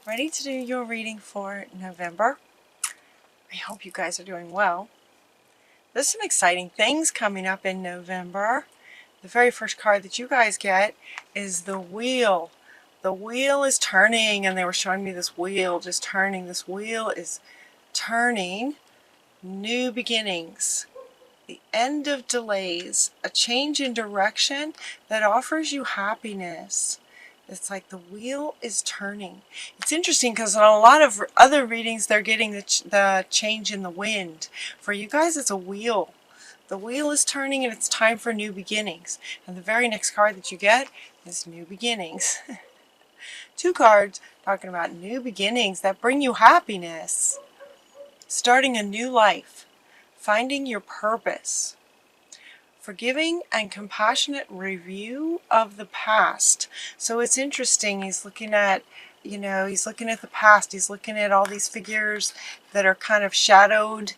Ready to do your reading for November? I hope you guys are doing well. There's some exciting things coming up in November. The very first card that you guys get is the wheel. The wheel is turning, and they were showing me this wheel just turning. This wheel is turning. New beginnings. The end of delays. A change in direction that offers you happiness. It's like the wheel is turning. It's interesting because in a lot of other readings, they're getting the change in the wind. For you guys, it's a wheel. The wheel is turning and it's time for new beginnings. And the very next card that you get is new beginnings. Two cards talking about new beginnings that bring you happiness. Starting a new life. Finding your purpose. Forgiving and compassionate review of the past. So it's interesting, he's looking at, he's looking at the past. He's looking at all these figures that are kind of shadowed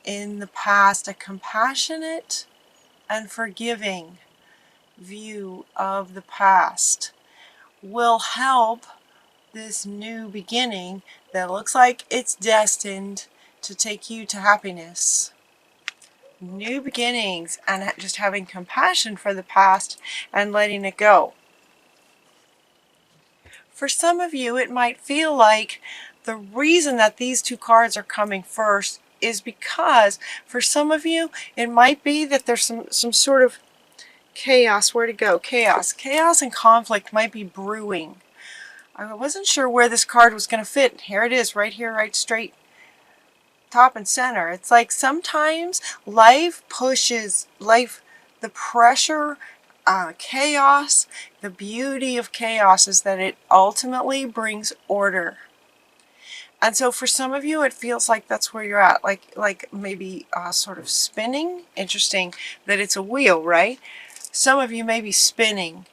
in the past. A compassionate and forgiving view of the past will help this new beginning that looks like it's destined to take you to happiness. New beginnings and just having compassion for the past and letting it go. For some of you, it might feel like the reason that these two cards are coming first is because for some of you, it might be that there's some sort of chaos. Where to go? Chaos and conflict might be brewing. I wasn't sure where this card was going to fit. Here it is, right here, right straight top and center. It's like sometimes life pushes, the pressure, chaos. The beauty of chaos is that it ultimately brings order. And so for some of you, it feels like that's where you're at, like maybe sort of spinning. Interesting that it's a wheel, right? Some of you may be spinning.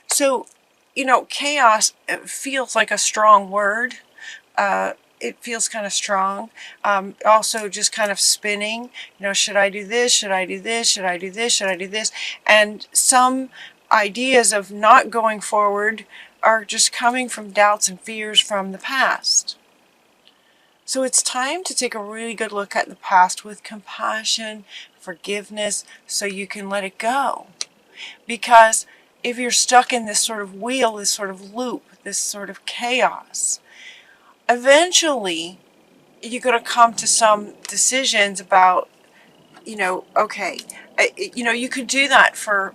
So, chaos, it feels like a strong word. It feels kind of strong. Also just kind of spinning, should I do this? Should I do this? Should I do this? Should I do this? And some ideas of not going forward are just coming from doubts and fears from the past. So it's time to take a really good look at the past with compassion, forgiveness, so you can let it go. Because if you're stuck in this sort of wheel, this sort of loop, this sort of chaos, eventually you're going to come to some decisions about, okay, you could do that forever.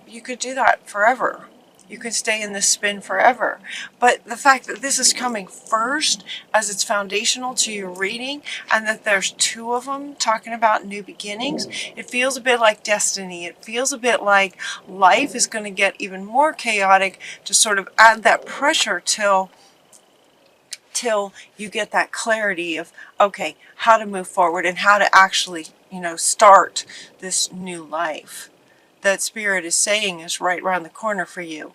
You could stay in this spin forever. But the fact that this is coming first as it's foundational to your reading, and that there's two of them talking about new beginnings, it feels a bit like destiny. It feels a bit like life is going to get even more chaotic to sort of add that pressure till you get that clarity of, okay, how to move forward and how to actually, start this new life that Spirit is saying is right around the corner for you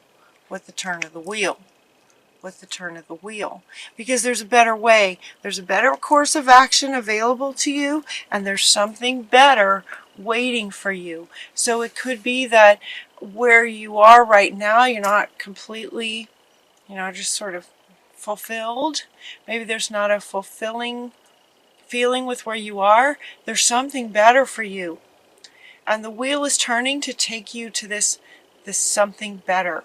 with the turn of the wheel. Because there's a better way. There's a better course of action available to you, and there's something better waiting for you. So it could be that where you are right now, you're not completely, just sort of fulfilled. Maybe there's not a fulfilling feeling with where you are. There's something better for you. And the wheel is turning to take you to this something better.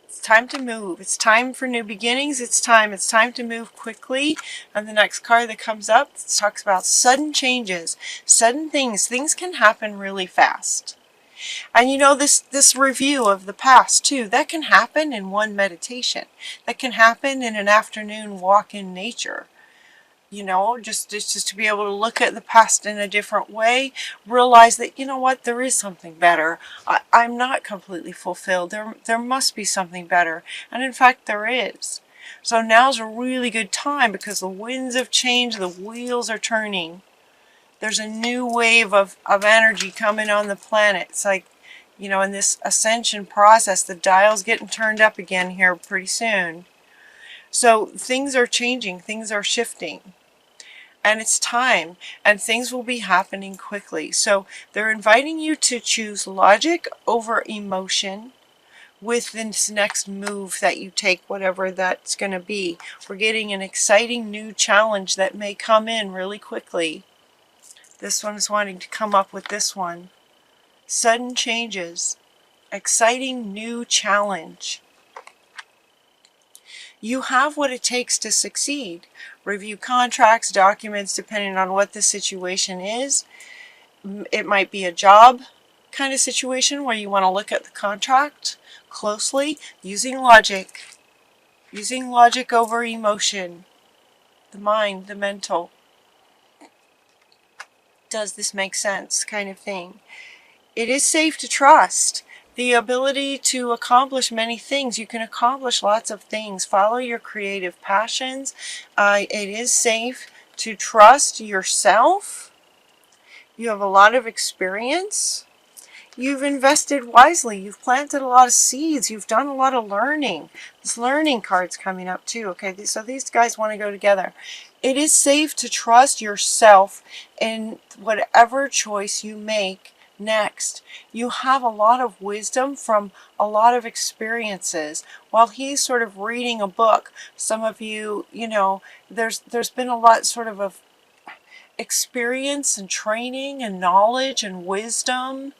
It's time to move. It's time for new beginnings. It's time to move quickly. And the next card that comes up talks about sudden changes, sudden things. Things can happen really fast. And this review of the past too, that can happen in one meditation. That can happen in an afternoon walk in nature. Just to be able to look at the past in a different way, realize that, there is something better. I'm not completely fulfilled. There must be something better. And in fact, there is. So now's a really good time because the winds have changed, the wheels are turning. There's a new wave of energy coming on the planet. It's like, in this ascension process, the dial's getting turned up again here pretty soon. So things are changing, things are shifting. And it's time, and things will be happening quickly. So they're inviting you to choose logic over emotion, with this next move that you take, whatever that's going to be. We're getting an exciting new challenge that may come in really quickly. This one is wanting to come up with this one. Sudden changes. Exciting new challenge. You have what it takes to succeed. Review contracts, documents, depending on what the situation is. It might be a job kind of situation where you want to look at the contract closely, using logic over emotion, the mind, the mental. Does this make sense kind of thing? It is safe to trust. The ability to accomplish many things. You can accomplish lots of things. Follow your creative passions. It is safe to trust yourself. You have a lot of experience. You've invested wisely. You've planted a lot of seeds. You've done a lot of learning. This learning card's coming up too. Okay, so these guys want to go together. It is safe to trust yourself in whatever choice you make next. You have a lot of wisdom from a lot of experiences. While he's sort of reading a book, some of you, there's been a lot sort of experience and training and knowledge and wisdom.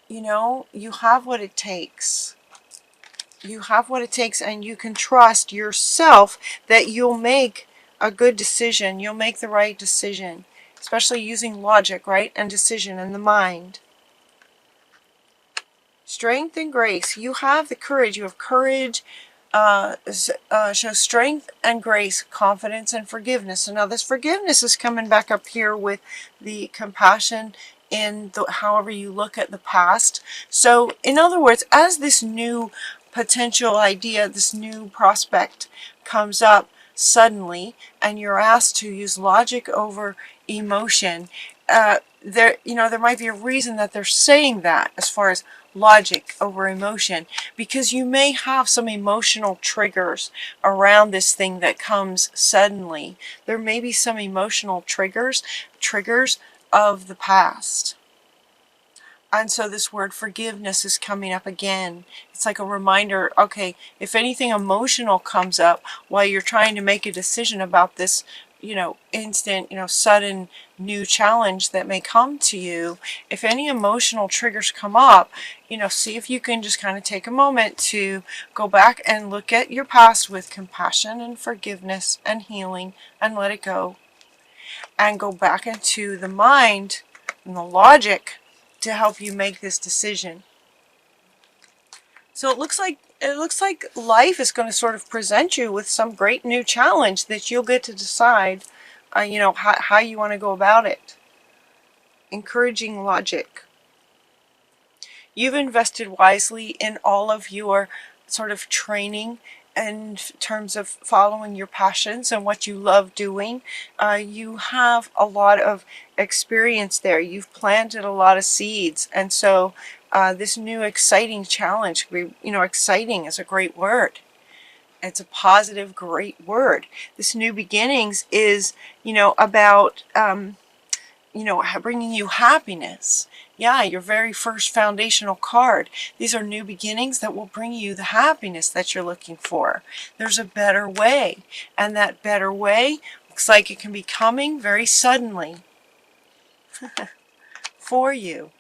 You have what it takes. You have what it takes, and you can trust yourself that you'll make a good decision. You'll make the right decision, especially using logic, right? And decision and the mind. Strength and grace. You have the courage. You have courage. Show strength and grace, confidence and forgiveness. So now this forgiveness is coming back up here with the compassion in however you look at the past. So in other words, as this new potential idea, this new prospect comes up suddenly, and you're asked to use logic over emotion, there might be a reason that they're saying that, as far as logic over emotion, because you may have some emotional triggers around this thing that comes suddenly. There may be some emotional triggers of the past. And so this word forgiveness is coming up again. It's like a reminder, okay, if anything emotional comes up while you're trying to make a decision about this, instant, sudden new challenge that may come to you, if any emotional triggers come up, see if you can just kind of take a moment to go back and look at your past with compassion and forgiveness and healing and let it go. And go back into the mind and the logic to help you make this decision. So it looks like life is going to sort of present you with some great new challenge that you'll get to decide, how you want to go about it. Encouraging logic. You've invested wisely in all of your sort of training in terms of following your passions and what you love doing. You have a lot of experience there. You've planted a lot of seeds, and so this new exciting challenge, exciting is a great word. It's a positive, great word. This new beginnings is, about, bringing you happiness. Yeah, your very first foundational card. These are new beginnings that will bring you the happiness that you're looking for. There's a better way, and that better way looks like it can be coming very suddenly for you.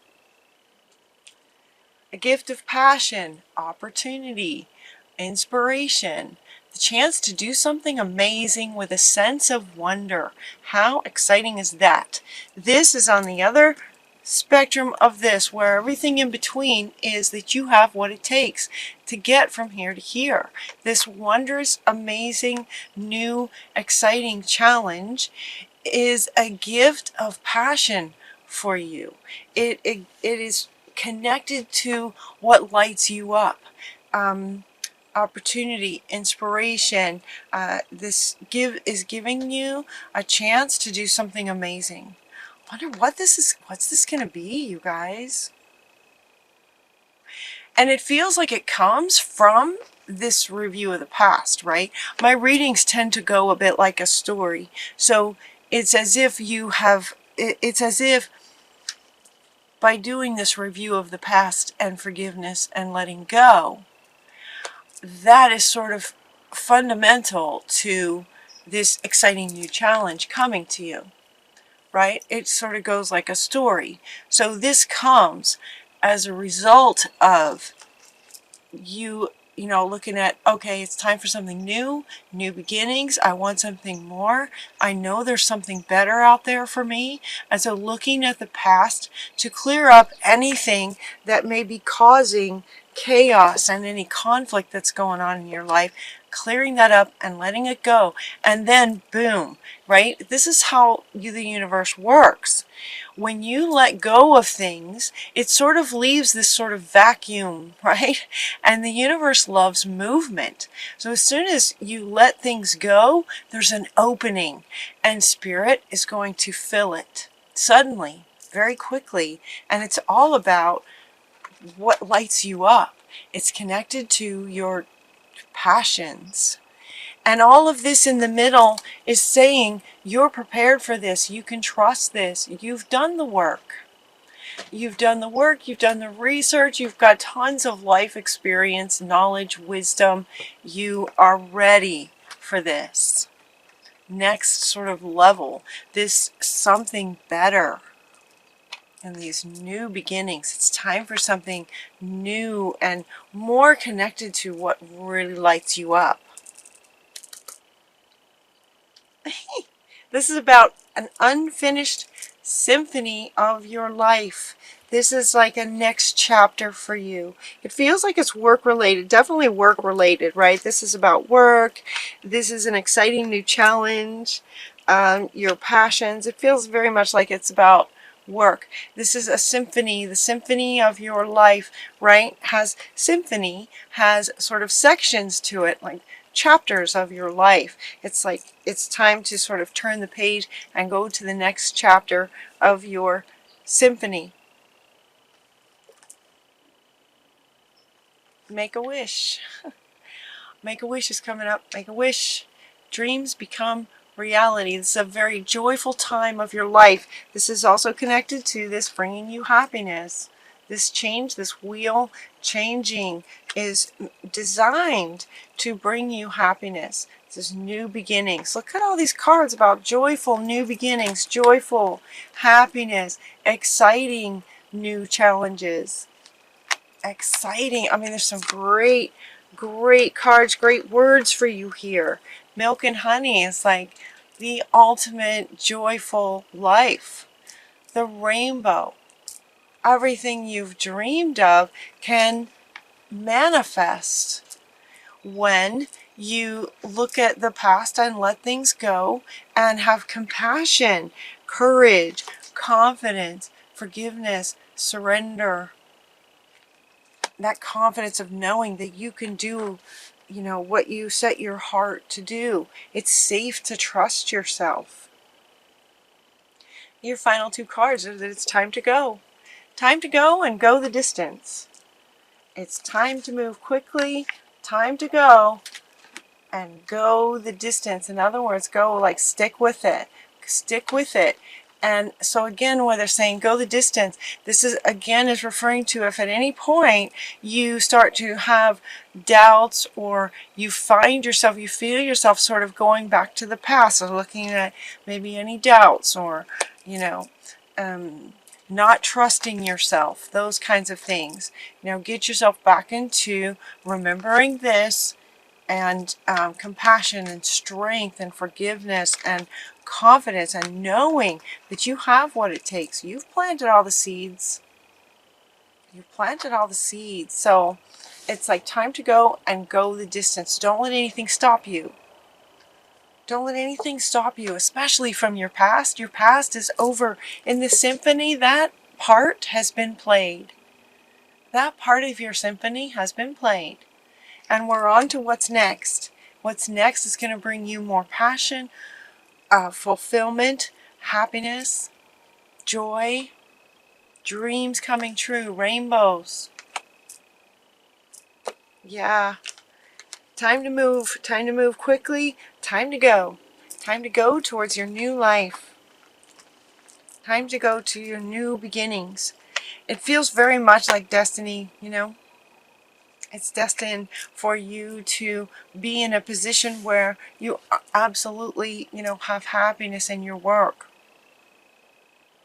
A gift of passion, opportunity, inspiration, the chance to do something amazing with a sense of wonder. How exciting is that? This is on the other spectrum of this, where everything in between is that you have what it takes to get from here to here. This wondrous, amazing, new, exciting challenge is a gift of passion for you. It is connected to what lights you up. Opportunity, inspiration. This is giving you a chance to do something amazing. Wonder what this is. What's this going to be, you guys? And it feels like it comes from this review of the past, right? My readings tend to go a bit like a story. So it's as if you have, it's as if by doing this review of the past and forgiveness and letting go, that is sort of fundamental to this exciting new challenge coming to you, right? It sort of goes like a story. So this comes as a result of you know, looking at, okay, it's time for something new, new beginnings. I want something more. I know there's something better out there for me. And so looking at the past to clear up anything that may be causing chaos and any conflict that's going on in your life, clearing that up and letting it go. And then boom, right? This is how the universe works. When you let go of things, it sort of leaves this sort of vacuum, right? And the universe loves movement. So as soon as you let things go, there's an opening, and Spirit is going to fill it suddenly, very quickly. And it's all about what lights you up. It's connected to your passions. And all of this in the middle is saying, you're prepared for this. You can trust this. You've done the work. You've done the work. You've done the research. You've got tons of life experience, knowledge, wisdom. You are ready for this next sort of level, this something better. And these new beginnings. It's time for something new and more connected to what really lights you up. This is about an unfinished symphony of your life. This is like a next chapter for you. It feels like it's work related, definitely work related, right? This is about work. This is an exciting new challenge. Your passions. It feels very much like it's about work. This is a symphony, the symphony of your life, right? Symphony has sort of sections to it, like chapters of your life. It's like it's time to sort of turn the page and go to the next chapter of your symphony. Make a wish. Make a wish is coming up. Make a wish. Dreams become reality. This is a very joyful time of your life. This is also connected to this bringing you happiness. This change, this wheel changing is designed to bring you happiness. This is new beginnings. Look at all these cards about joyful new beginnings, joyful happiness, exciting new challenges. Exciting. I mean, there's some great cards, great words for you here. Milk and honey is like the ultimate joyful life. The rainbow. Everything you've dreamed of can manifest when you look at the past and let things go and have compassion, courage, confidence, forgiveness, surrender. That confidence of knowing that you can do, you know, what you set your heart to do. It's safe to trust yourself. Your final two cards are that it's time to go. Time to go and go the distance. It's time to move quickly, time to go and go the distance. In other words, go like stick with it. Stick with it. And so again, when they're saying go the distance, this is again is referring to if at any point you start to have doubts or you find yourself, you feel yourself sort of going back to the past or looking at maybe any doubts or, you know, not trusting yourself, those kinds of things. You know, get yourself back into remembering this and compassion and strength and forgiveness and confidence and knowing that you have what it takes. You've planted all the seeds. You've planted all the seeds. So it's like time to go and go the distance. Don't let anything stop you. Don't let anything stop you, especially from your past. Your past is over. In the symphony, that part has been played. That part of your symphony has been played. And we're on to what's next. What's next is going to bring you more passion, fulfillment, happiness, joy, dreams coming true, rainbows. Yeah. Time to move quickly, time to go towards your new life. Time to go to your new beginnings. it feels very much like destiny, you know. It's destined for you to be in a position where you absolutely, you know, have happiness in your work.